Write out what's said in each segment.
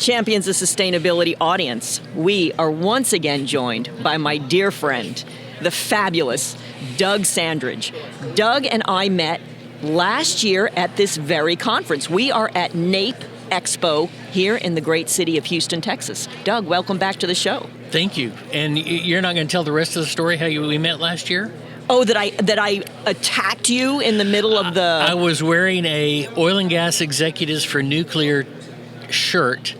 Champions of Sustainability audience, we are once again joined by my dear friend, the fabulous Doug Sandridge. Doug and I met last year at this very conference. We are at NAPE Expo here in the great city of Houston, Texas. Doug, welcome back to the show. Thank you. And you're not going to tell the rest of the story how we met last year? Oh, that I attacked you in the middle of the... I was wearing a oil and gas executives for nuclear shirt,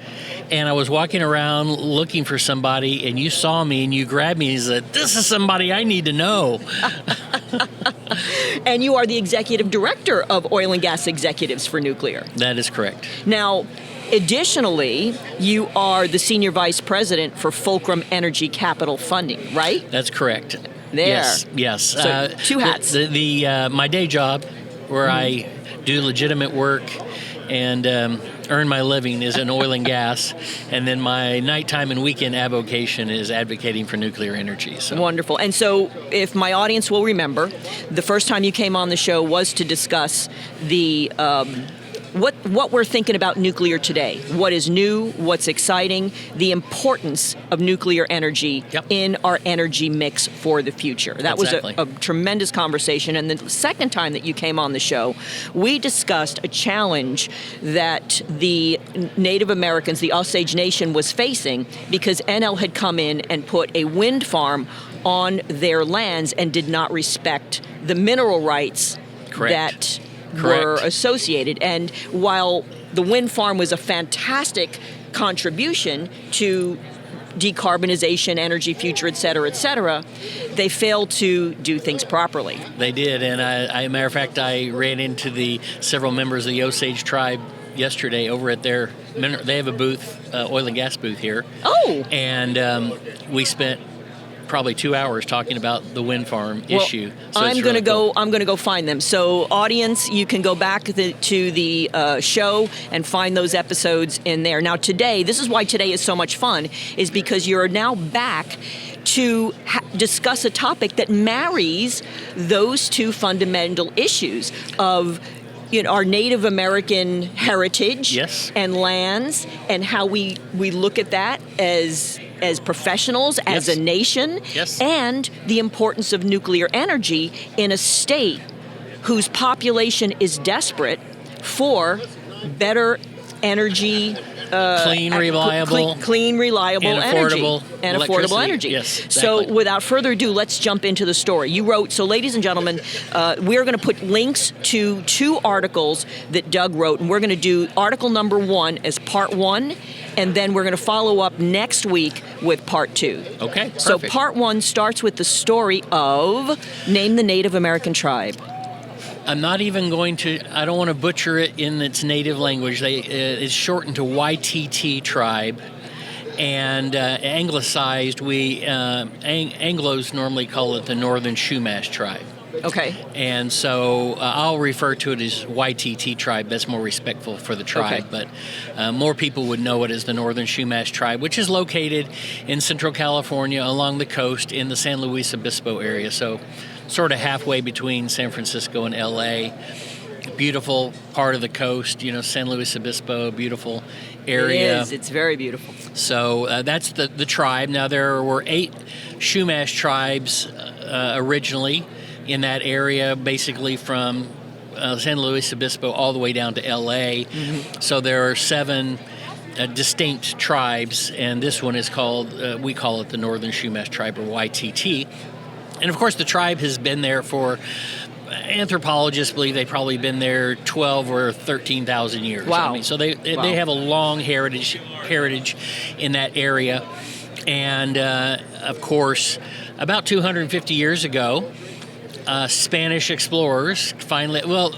and I was walking around looking for somebody, and you saw me, and you grabbed me and said, "This is somebody I need to know." And you are the executive director of Oil and Gas Executives for Nuclear. That is correct. Now, additionally, you are the senior vice president for Fulcrum Energy Capital Funding, right? That's correct. There. Yes. So, two hats. My day job, where I do legitimate work and earn my living, is in oil and gas, and then my nighttime and weekend avocation is advocating for nuclear energy. So. Wonderful. And so, if my audience will remember, the first time you came on the show was to discuss the what we're thinking about nuclear today. What is new, what's exciting, the importance of nuclear energy in our energy mix for the future. That was a tremendous conversation. And the second time that you came on the show, we discussed a challenge that the Native Americans, the Osage Nation, was facing because NL had come in and put a wind farm on their lands and did not respect the mineral rights that were associated. And while the wind farm was a fantastic contribution to decarbonization, energy future, et cetera, they failed to do things properly. They did, and matter of fact, I ran into several members of the Osage tribe yesterday over at they have a booth, oil and gas booth here. Oh! And we spent probably 2 hours talking about the wind farm issue. So I'm going to go find them. So, audience, you can go back to the show and find those episodes in there. Now, today, this is why today is so much fun, is because you're now back to discuss a topic that marries those two fundamental issues of our Native American heritage and lands, and how we look at that as professionals, as a nation, and the importance of nuclear energy in a state whose population is desperate for better energy, clean, reliable and affordable energy. Yes, exactly. So without further ado, let's jump into the story. You wrote, so ladies and gentlemen, we're going to put links to 2 articles that Doug wrote, and we're going to do article number 1 as part 1, and then we're going to follow up next week with part 2. Okay, perfect. So part 1 starts with the story of, name the Native American tribe. I'm not even I don't want to butcher it in its native language. It's shortened to YTT tribe. And anglicized, Anglos normally call it the Northern Chumash tribe. Okay. And so I'll refer to it as YTT tribe. That's more respectful for the tribe. Okay. But more people would know it as the Northern Chumash tribe, which is located in Central California along the coast in the San Luis Obispo area. So sort of halfway between San Francisco and LA. Beautiful part of the coast, San Luis Obispo, beautiful area. It is. It's very beautiful. So that's the tribe. Now, there were 8 Chumash tribes originally in that area, basically from San Luis Obispo all the way down to LA. Mm-hmm. So there are 7 distinct tribes, and this one is called, we call it the Northern Chumash tribe, or YTT. And of course, the tribe has been there for, anthropologists believe they've probably been there 12 or 13,000 years. Wow. I mean, so they have a long heritage in that area. And of course, about 250 years ago, Spanish explorers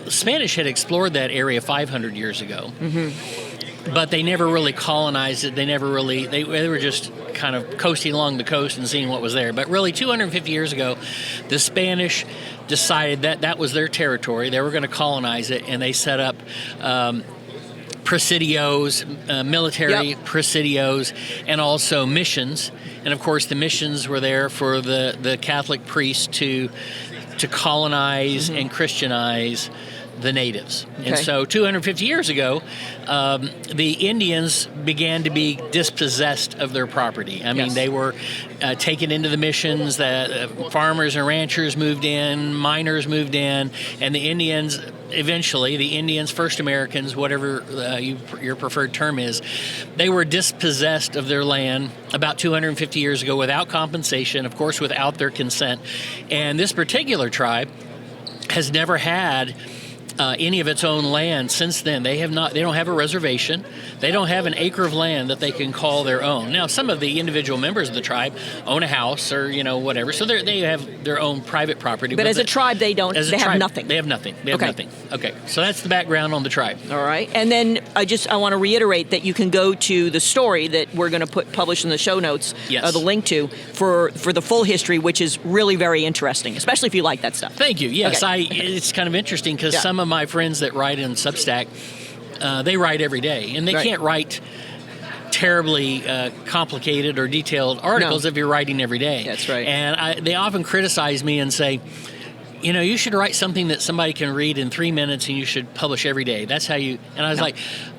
Spanish had explored that area 500 years ago. Mm-hmm. But they never really colonized it. They were just kind of coasting along the coast and seeing what was there. But really, 250 years ago, the Spanish decided that was their territory. They were going to colonize it, and they set up presidios, military presidios, and also missions. And of course, the missions were there for the Catholic priests to colonize and Christianize the natives. Okay. And so 250 years ago, the Indians began to be dispossessed of their property. I mean, Yes. they were taken into the missions, farmers and ranchers moved in, miners moved in, and the Indians, eventually, the Indians, first Americans, whatever your preferred term is, they were dispossessed of their land about 250 years ago without compensation, of course, without their consent. And this particular tribe has never had any of its own land since then. They don't have a reservation. They don't have an acre of land that they can call their own. Now, some of the individual members of the tribe own a house or whatever, so they have their own private property. But as a tribe, they don't. They have nothing. They have nothing. They have Okay. nothing. Okay, so that's the background on the tribe. All right, and then I want to reiterate that you can go to the story that we're going to publish in the show notes. Yes. The link to for the full history, which is really very interesting, especially if you like that stuff. Thank you. Yes, Okay. it's kind of interesting because Yeah. some of my friends that write in Substack, they write every day, and they Right. can't write terribly complicated or detailed articles if you're writing every day. That's right. And they often criticize me and say, you should write something that somebody can read in 3 minutes, and you should publish every day. That's how you. And I was like,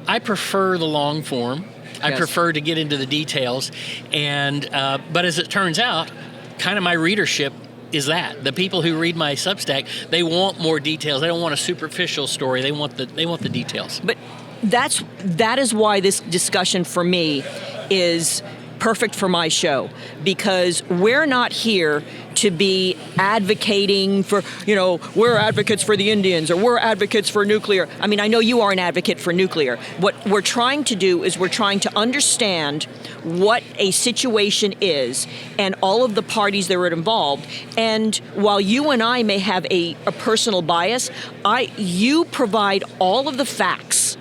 I prefer the long form. I Yes. prefer to get into the details, and but as it turns out, kind of my readership is that the people who read my Substack, they want more details. They don't want a superficial story. They want the details. But that is why this discussion for me is perfect for my show, because we're not here to be advocating for, we're advocates for the Indians or we're advocates for nuclear. I mean, I know you are an advocate for nuclear. What we're trying to do is we're trying to understand what a situation is and all of the parties that are involved. And while you and I may have a personal bias, you provide all of the facts,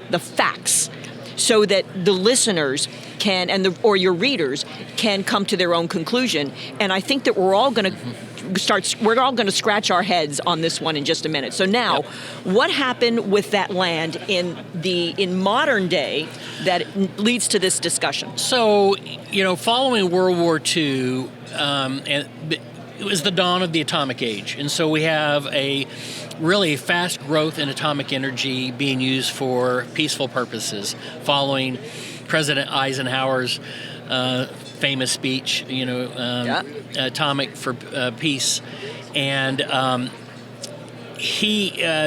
so that the listeners can or your readers can come to their own conclusion. And I think that we're all going to scratch our heads on this one in just a minute. So now, What happened with that land in modern day that leads to this discussion? So, following World War II, and it was the dawn of the atomic age. And so we have a really fast growth in atomic energy being used for peaceful purposes following President Eisenhower's famous speech, Atomic for Peace. And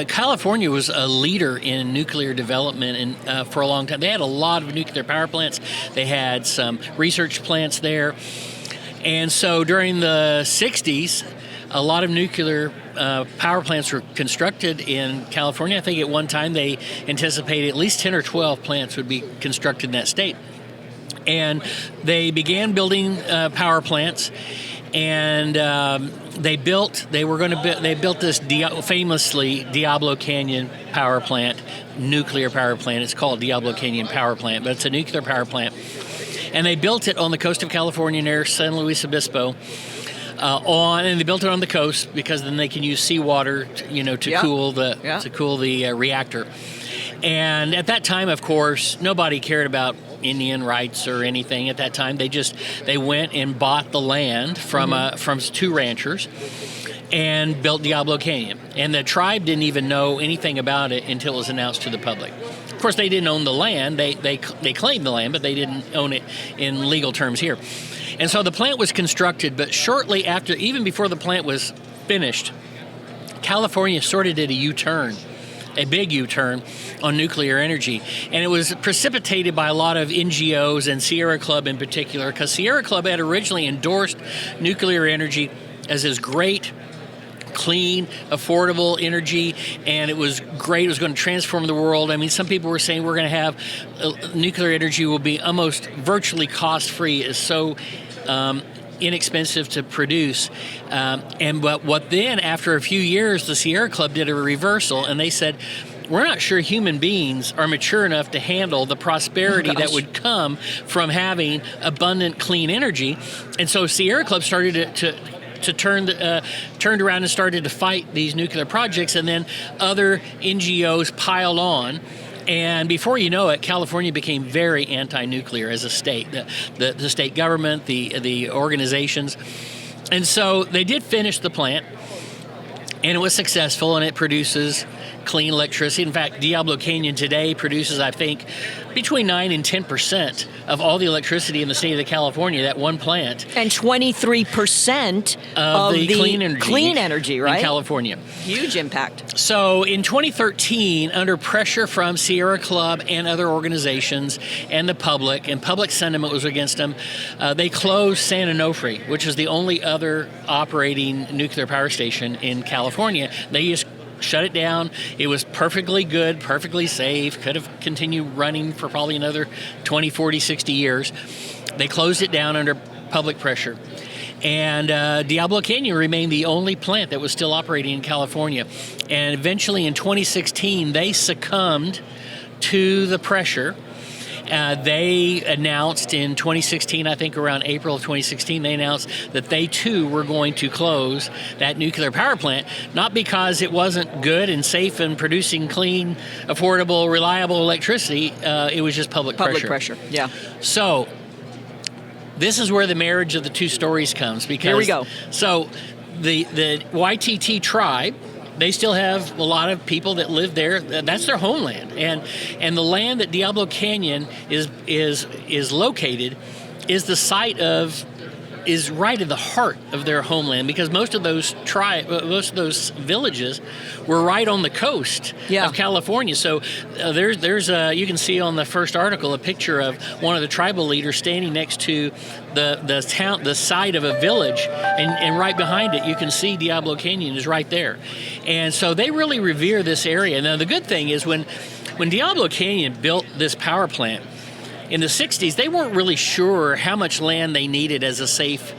California was a leader in nuclear development and for a long time. They had a lot of nuclear power plants. They had some research plants there. And so during the 60s, a lot of nuclear power plants were constructed in California. I think at one time they anticipated at least 10 or 12 plants would be constructed in that state. And they began building power plants, and they built this famously Diablo Canyon power plant, nuclear power plant. It's called Diablo Canyon Power Plant, but it's a nuclear power plant. And they built it on the coast of California near San Luis Obispo. And they built it on the coast because then they can use seawater, to cool the reactor. And at that time, of course, nobody cared about Indian rights or anything. At that time, they went and bought the land from two ranchers and built Diablo Canyon. And the tribe didn't even know anything about it until it was announced to the public. Of course, they didn't own the land. They claimed the land, but they didn't own it in legal terms here. And so the plant was constructed, but shortly after, even before the plant was finished, California sort of did a big U-turn on nuclear energy. And it was precipitated by a lot of NGOs and Sierra Club in particular, because Sierra Club had originally endorsed nuclear energy as this great, clean, affordable energy, and it was great. It was going to transform the world. I mean, some people were saying we're going to have nuclear energy will be almost virtually cost-free. It's so inexpensive to produce. But what then, after a few years, the Sierra Club did a reversal, and they said, we're not sure human beings are mature enough to handle the prosperity that would come from having abundant, clean energy. And so Sierra Club started to turned around and started to fight these nuclear projects, and then other NGOs piled on. And before you know it, California became very anti-nuclear as a state. The state government, the organizations. And so they did finish the plant, and it was successful, and it produces clean electricity. In fact, Diablo Canyon today produces, I think, between 9 and 10% of all the electricity in the state of California, that one plant. And 23% of the clean energy, right? In California. Huge impact. So in 2013, under pressure from Sierra Club and other organizations and the public, and public sentiment was against them, they closed San Onofre, which is the only other operating nuclear power station in California. They just shut it down. It was perfectly good, perfectly safe, could have continued running for probably another 20, 40, 60 years. They closed it down under public pressure. And Diablo Canyon remained the only plant that was still operating in California. And eventually in 2016, they succumbed to the pressure. They announced in 2016, I think around April of 2016, they announced that they too were going to close that nuclear power plant, not because it wasn't good and safe and producing clean, affordable, reliable electricity. It was just public pressure. Public pressure, yeah. So this is where the marriage of the two stories comes. Because, here we go. So the YTT tribe, they still have a lot of people that live there. That's their homeland, and the land that Diablo Canyon is located is the site of is right in the heart of their homeland, because most of those villages were right on the coast of California. So there's you can see on the first article a picture of one of the tribal leaders standing next to the site of a village, and right behind it you can see Diablo Canyon is right there. And so they really revere this area. Now the good thing is when Diablo Canyon built this power plant in the 60s, they weren't really sure how much land they needed as a safe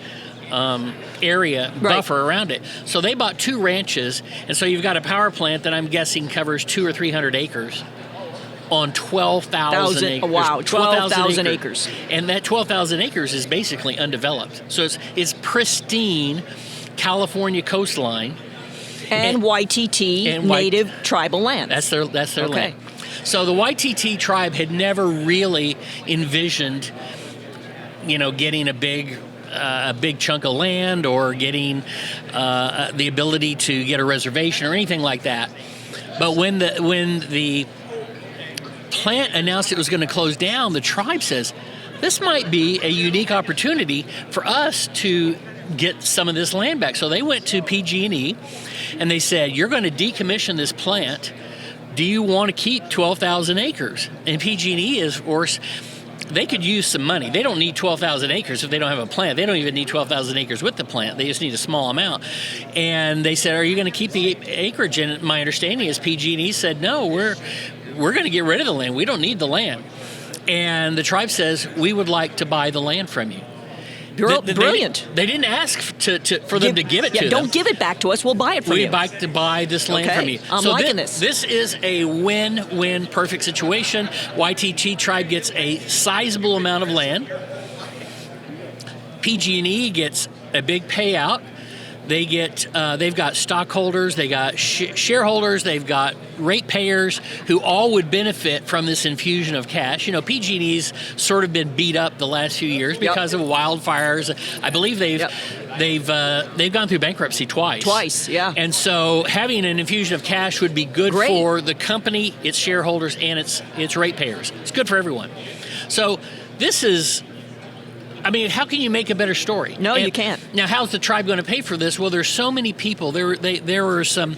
area buffer around it. So they bought 2 ranches, and so you've got a power plant that I'm guessing covers 200 or 300 acres on 12,000 acres. Wow, 12,000 acres. And that 12,000 acres is basically undeveloped. So it's pristine California coastline. And YTT native tribal land. That's their land. So the YTT tribe had never really envisioned, getting a big chunk of land or getting the ability to get a reservation or anything like that. But when the plant announced it was going to close down, the tribe says, this might be a unique opportunity for us to get some of this land back. So they went to PG&E and they said, you're going to decommission this plant. Do you want to keep 12,000 acres? And PG&E is, of course, they could use some money. They don't need 12,000 acres if they don't have a plant. They don't even need 12,000 acres with the plant. They just need a small amount. And they said, are you going to keep the acreage? And my understanding is PG&E said, no, we're going to get rid of the land. We don't need the land. And the tribe says, we would like to buy the land from you. Brilliant. They didn't ask for them to give it to them. Don't give it back to us. We'll buy it from you. We'd like to buy this land from you. I'm liking this. This is a win-win perfect situation. YTT tribe gets a sizable amount of land. PG&E gets a big payout. They get, they've got stockholders, they got shareholders, they've got ratepayers who all would benefit from this infusion of cash. PG&E's sort of been beat up the last few years because of wildfires. I believe they've gone through bankruptcy twice. Twice, yeah. And so having an infusion of cash would be good for the company, its shareholders, and its ratepayers. It's good for everyone. So this is. How can you make a better story? No, you can't. Now, how's the tribe going to pay for this? Well, there's so many people. There were some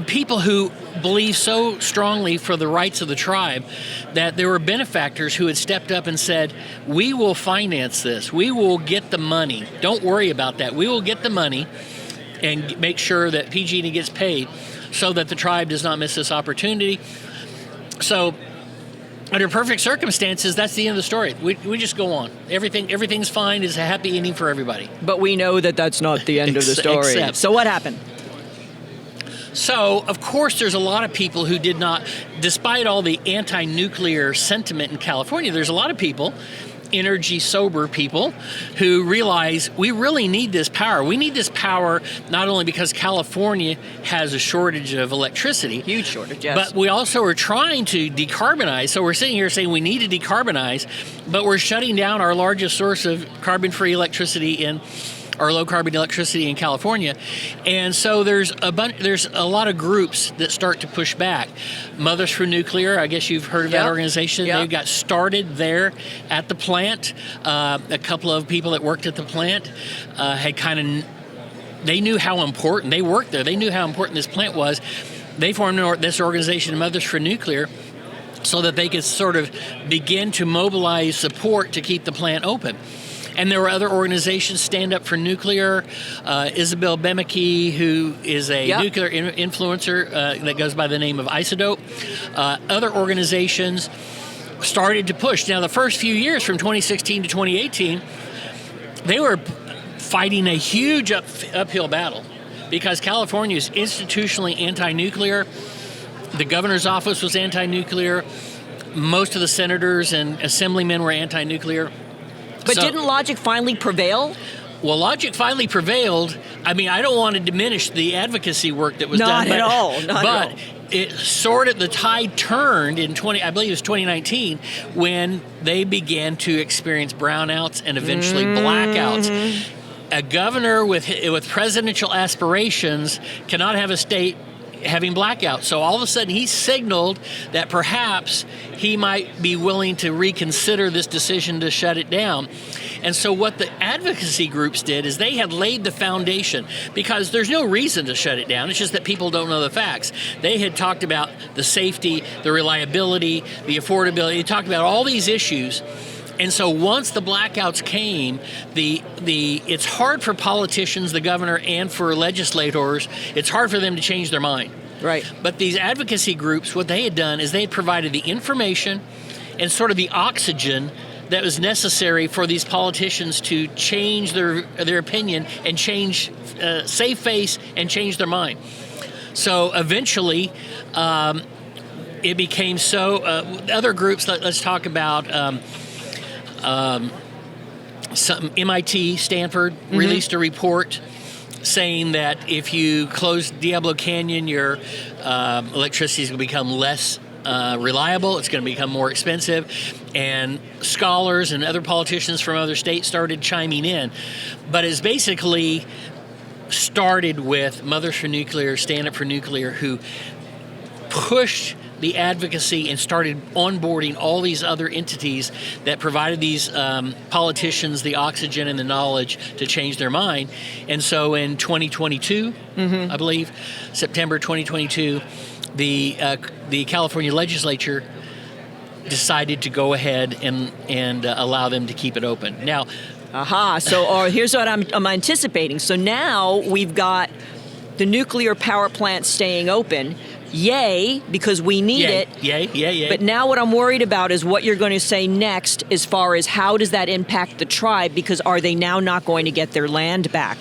people who believe so strongly for the rights of the tribe that there were benefactors who had stepped up and said, we will finance this. We will get the money. Don't worry about that. We will get the money and make sure that PG&E gets paid so that the tribe does not miss this opportunity. So under perfect circumstances, that's the end of the story. We just go on. Everything's fine. It's a happy ending for everybody. But we know that that's not the end of the story. So what happened? So, of course, there's a lot of people who did not, despite all the anti-nuclear sentiment in California, there's a lot of people, energy-sober people, who realize we really need this power. We need this power not only because California has a shortage of electricity. Huge shortage, yes. But we also are trying to decarbonize. So we're sitting here saying we need to decarbonize, but we're shutting down our largest source of carbon-free electricity in or low carbon electricity in California. And so there's a lot of groups that start to push back. Mothers for Nuclear, I guess you've heard of that organization. They got started there at the plant. A couple of people that worked at the plant had they knew how important, they worked there, they knew how important this plant was. They formed this organization, Mothers for Nuclear, so that they could sort of begin to mobilize support to keep the plant open. And there were other organizations, Stand Up for Nuclear, Isabel Bemeke, who is a nuclear influencer that goes by the name of Isodope. Other organizations started to push. Now, the first few years, from 2016 to 2018, they were fighting a huge uphill battle because California is institutionally anti-nuclear. The governor's office was anti-nuclear. Most of the senators and assemblymen were anti-nuclear. But didn't logic finally prevail? Well, logic finally prevailed. I mean, I don't want to diminish the advocacy work that was done. Not at all. But it sort of, the tide turned in I believe it was 2019, when they began to experience brownouts and eventually blackouts. A governor with presidential aspirations cannot have a state having blackouts. So all of a sudden he signaled that perhaps he might be willing to reconsider this decision to shut it down. And so what the advocacy groups did is they had laid the foundation, because there's no reason to shut it down. It's just that people don't know the facts. They had talked about the safety, the reliability, the affordability. They talked about all these issues. And so once the blackouts came, it's hard for politicians, the governor, and for legislators, it's hard for them to change their mind. Right. But these advocacy groups, what they had done is they had provided the information and sort of the oxygen that was necessary for these politicians to change their opinion and save face and change their mind. So eventually, it became so. Other groups, let's talk about. Some MIT, Stanford released a report saying that if you close Diablo Canyon, your electricity is going to become less reliable. It's going to become more expensive. And scholars and other politicians from other states started chiming in. But it's basically started with Mothers for Nuclear, Stand Up for Nuclear, who pushed the advocacy and started onboarding all these other entities that provided these politicians the oxygen and the knowledge to change their mind. And so in 2022, I believe, September 2022, the California legislature decided to go ahead and allow them to keep it open. Now, So here's what I'm anticipating. So now we've got the nuclear power plant staying open. Yay, because we need it. Yay. But now what I'm worried about is what you're going to say next as far as how does that impact the tribe, because are they now not going to get their land back?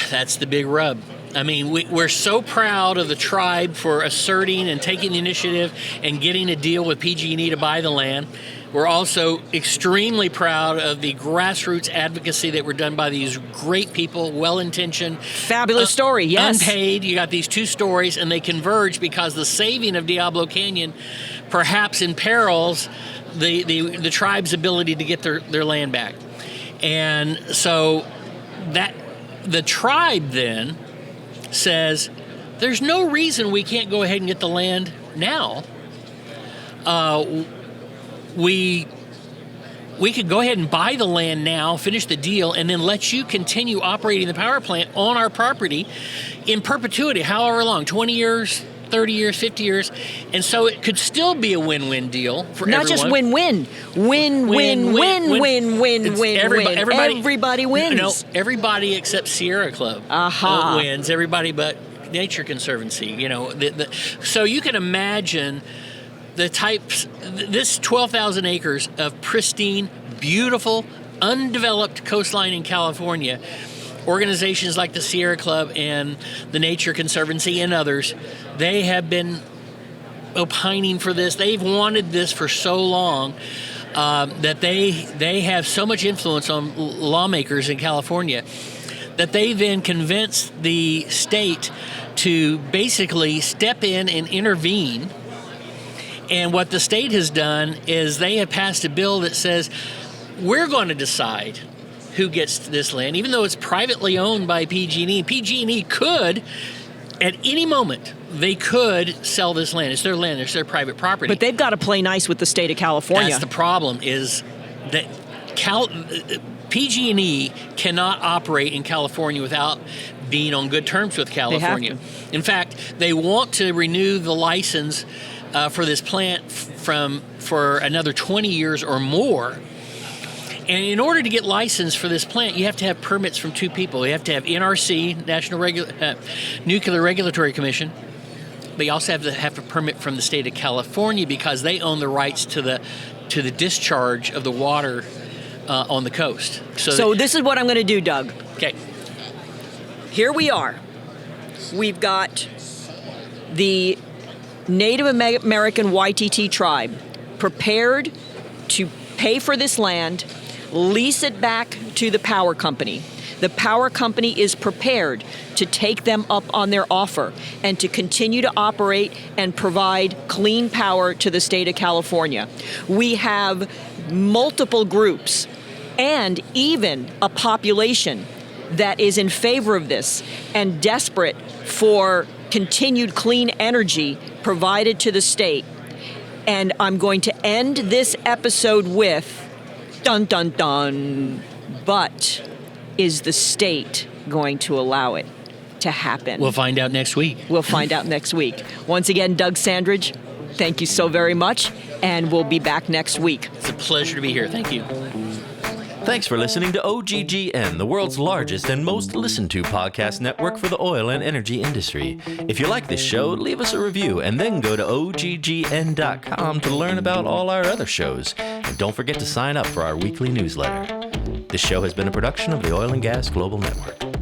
That's the big rub. I mean, we're so proud of the tribe for asserting and taking the initiative and getting a deal with PG&E to buy the land. We're also extremely proud of the grassroots advocacy that were done by these great people, well-intentioned. Fabulous story, yes. Unpaid. You got these two stories, and they converge because the saving of Diablo Canyon perhaps imperils the tribe's ability to get their land back. And so that the tribe then says, there's no reason we can't go ahead and get the land now. We could go ahead and buy the land now, finish the deal, and then let you continue operating the power plant on our property in perpetuity, however long, 20 years, 30 years, 50 years. And so it could still be a win-win deal for everyone. Not just win-win. Win-win-win-win-win-win-win. Everybody wins. No, everybody except Sierra Club wins. Everybody but Nature Conservancy. So you can imagine the types, this 12,000 acres of pristine, beautiful, undeveloped coastline in California. Organizations like the Sierra Club and the Nature Conservancy and others, they have been opining for this. They've wanted this for so long that they have so much influence on lawmakers in California that they then convinced the state to basically step in and intervene. And what the state has done is they have passed a bill that says we're going to decide who gets this land, even though it's privately owned by PG&E. PG&E could, at any moment, they could sell this land. It's their land. It's their private property. But they've got to play nice with the state of California. That's the problem, is that PG&E cannot operate in California without being on good terms with California. In fact, they want to renew the license for this plant for another 20 years or more. And in order to get licensed for this plant, you have to have permits from two people. You have to have NRC, Nuclear Regulatory Commission, but you also have a permit from the state of California because they own the rights to the discharge of the water on the coast. So this is what I'm going to do, Doug. Okay. Here we are. We've got the Native American YTT tribe prepared to pay for this land, lease it back to the power company. The power company is prepared to take them up on their offer and to continue to operate and provide clean power to the state of California. We have multiple groups and even a population that is in favor of this and desperate for continued clean energy provided to the state. And I'm going to end this episode with, dun, dun, dun, but is the state going to allow it to happen? We'll find out next week. We'll find out next week. Once again, Doug Sandridge, thank you so very much, and we'll be back next week. It's a pleasure to be here. Thank you. Thanks for listening to OGGN, the world's largest and most listened to podcast network for the oil and energy industry. If you like this show, leave us a review and then go to OGGN.com to learn about all our other shows. And don't forget to sign up for our weekly newsletter. This show has been a production of the Oil and Gas Global Network.